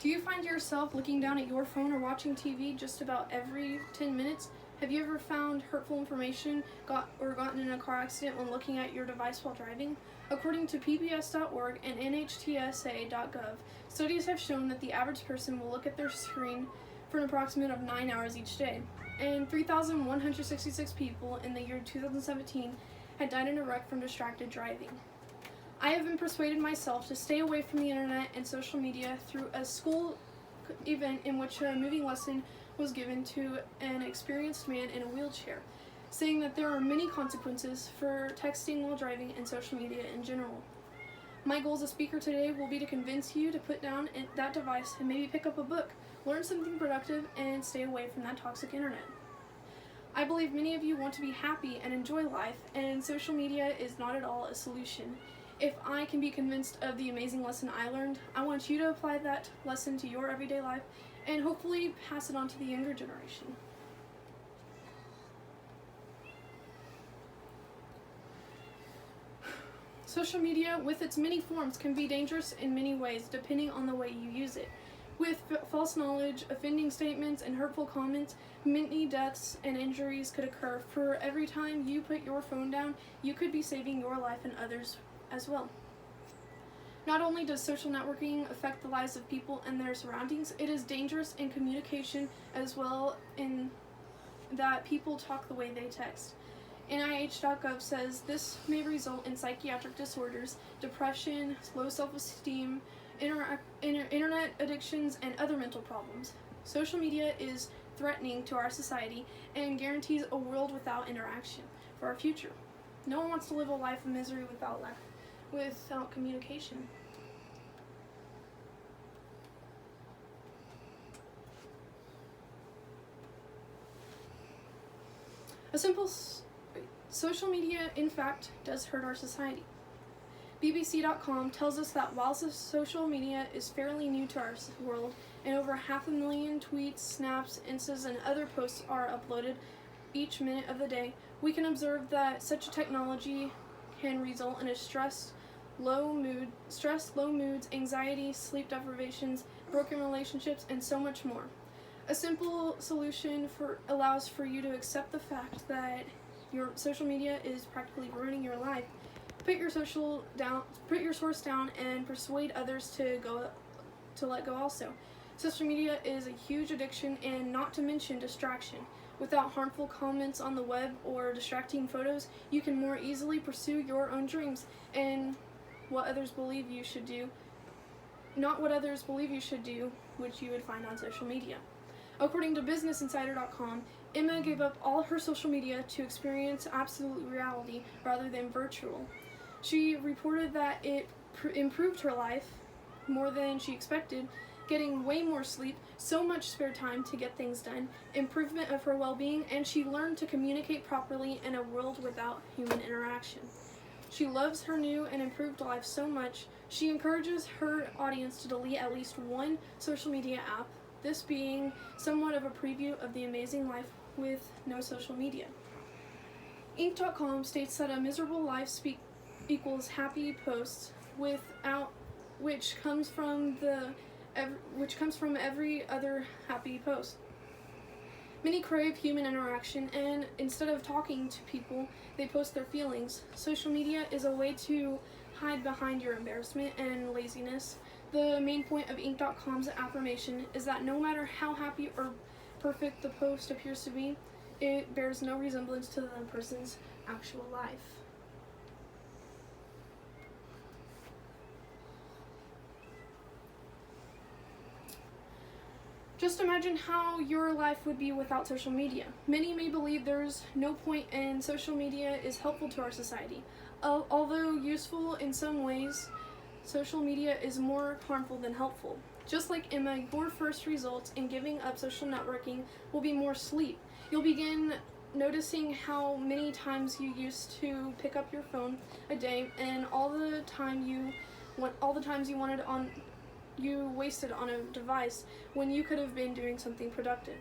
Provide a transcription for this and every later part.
Do you find yourself looking down at your phone or watching TV just about every 10 minutes? Have you ever found hurtful information gotten in a car accident when looking at your device while driving? According to PBS.org and NHTSA.gov, studies have shown that the average person will look at their screen for an approximate of 9 hours each day, and 3,166 people in the year 2017 had died in a wreck from distracted driving. I have been persuaded myself to stay away from the internet and social media through a school event in which a moving lesson was given to an experienced man in a wheelchair, saying that there are many consequences for texting while driving and social media in general. My goal as a speaker today will be to convince you to put down that device and maybe pick up a book, learn something productive, and stay away from that toxic internet. I believe many of you want to be happy and enjoy life, and social media is not at all a solution. If I can be convinced of the amazing lesson I learned, I want you to apply that lesson to your everyday life and hopefully pass it on to the younger generation. Social media, with its many forms, can be dangerous in many ways depending on the way you use it. With false knowledge, offending statements, and hurtful comments, many deaths and injuries could occur. For every time you put your phone down, you could be saving your life and others as well. Not only does social networking affect the lives of people and their surroundings, it is dangerous in communication as well, in that people talk the way they text. NIH.gov says this may result in psychiatric disorders, depression, low self-esteem, internet addictions, and other mental problems. Social media is threatening to our society and guarantees a world without interaction for our future. No one wants to live a life of misery without communication. Social media, in fact, does hurt our society. BBC.com tells us that while social media is fairly new to our world, and over 500,000 tweets, snaps, instas, and other posts are uploaded each minute of the day, we can observe that such a technology can result in stress, low moods, anxiety, sleep deprivations, broken relationships, and so much more. A simple solution allows for you to accept the fact that your social media is practically ruining your life. Put your source down, and persuade others to let go also. Social media is a huge addiction, and not to mention distraction. Without harmful comments on the web or distracting photos, you can more easily pursue your own dreams and what others believe you should do, not what others believe you should do, which you would find on social media. According to BusinessInsider.com, Emma gave up all her social media to experience absolute reality rather than virtual. She reported that it improved her life more than she expected, getting way more sleep, so much spare time to get things done, improvement of her well-being, and she learned to communicate properly in a world without human interaction. She loves her new and improved life so much, she encourages her audience to delete at least one social media app, this being somewhat of a preview of the amazing life with no social media. Inc.com states that a miserable life equals happy posts which comes from every other happy post. Many crave human interaction, and instead of talking to people, they post their feelings. Social media is a way to hide behind your embarrassment and laziness. The main point of Inc.com's affirmation is that no matter how happy or perfect the post appears to be, it bears no resemblance to the person's actual life. Just imagine how your life would be without social media. Many may believe there's no point and social media is helpful to our society. Although useful in some ways, social media is more harmful than helpful. Just like Emma, your first results in giving up social networking will be more sleep. You'll begin noticing how many times you used to pick up your phone a day, and all the times you wasted on a device when you could have been doing something productive.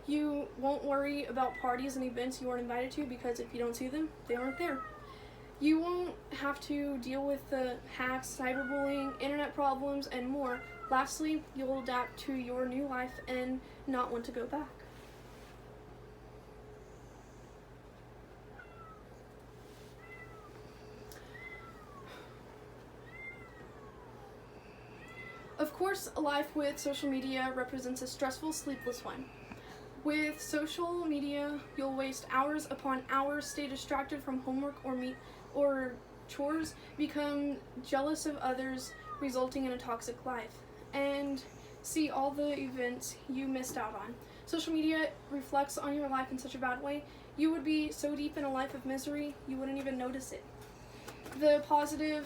You won't worry about parties and events you weren't invited to, because if you don't see them, they aren't there. You won't have to deal with the hacks, cyberbullying, internet problems, and more, Lastly, you'll adapt to your new life and not want to go back. Of course, a life with social media represents a stressful, sleepless one. With social media, you'll waste hours upon hours, stay distracted from homework or chores, become jealous of others, resulting in a toxic life, and see all the events you missed out on. Social media reflects on your life in such a bad way, you would be so deep in a life of misery, you wouldn't even notice it. The positive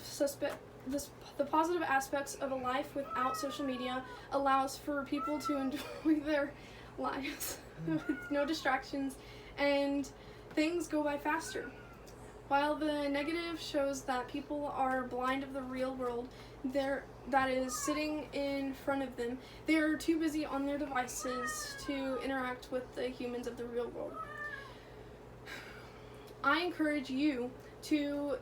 aspects of a life without social media allows for people to enjoy their lives with no distractions, and things go by faster. While the negative shows that people are blind of the real world that is sitting in front of them, they are too busy on their devices to interact with the humans of the real world. I encourage you to,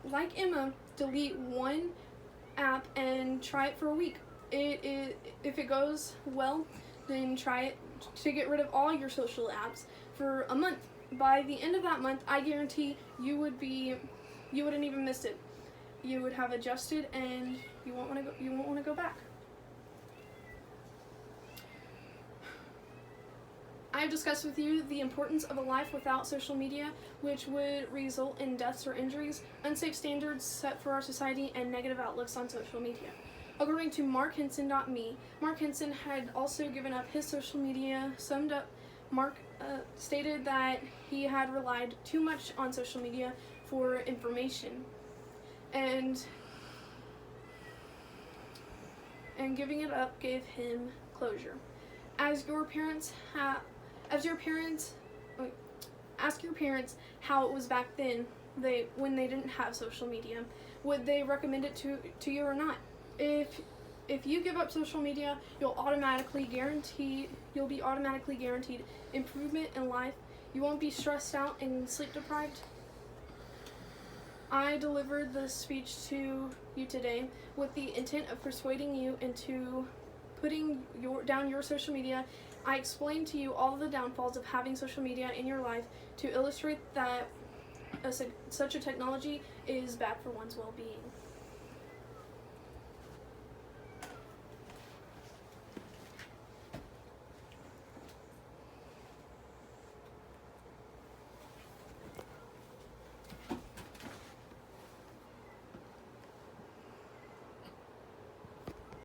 like Emma, delete one app and try it for a week. If it goes well, then try it to get rid of all your social apps for a month. By the end of that month, I guarantee you wouldn't even miss it. You would have adjusted, and you won't want to go back. I have discussed with you the importance of a life without social media, which would result in deaths or injuries, unsafe standards set for our society, and negative outlooks on social media. According to MarkHenson.me, Mark Henson had also given up his social media. Summed up, Mark stated that he had relied too much on social media for information, and giving it up gave him closure. Ask your parents how it was back then, when they didn't have social media. Would they recommend it to you or not? If you give up social media, you'll be automatically guaranteed improvement in life. You won't be stressed out and sleep deprived. I delivered this speech to you today with the intent of persuading you into putting down your social media. I explained to you all of the downfalls of having social media in your life to illustrate that such a technology is bad for one's well-being.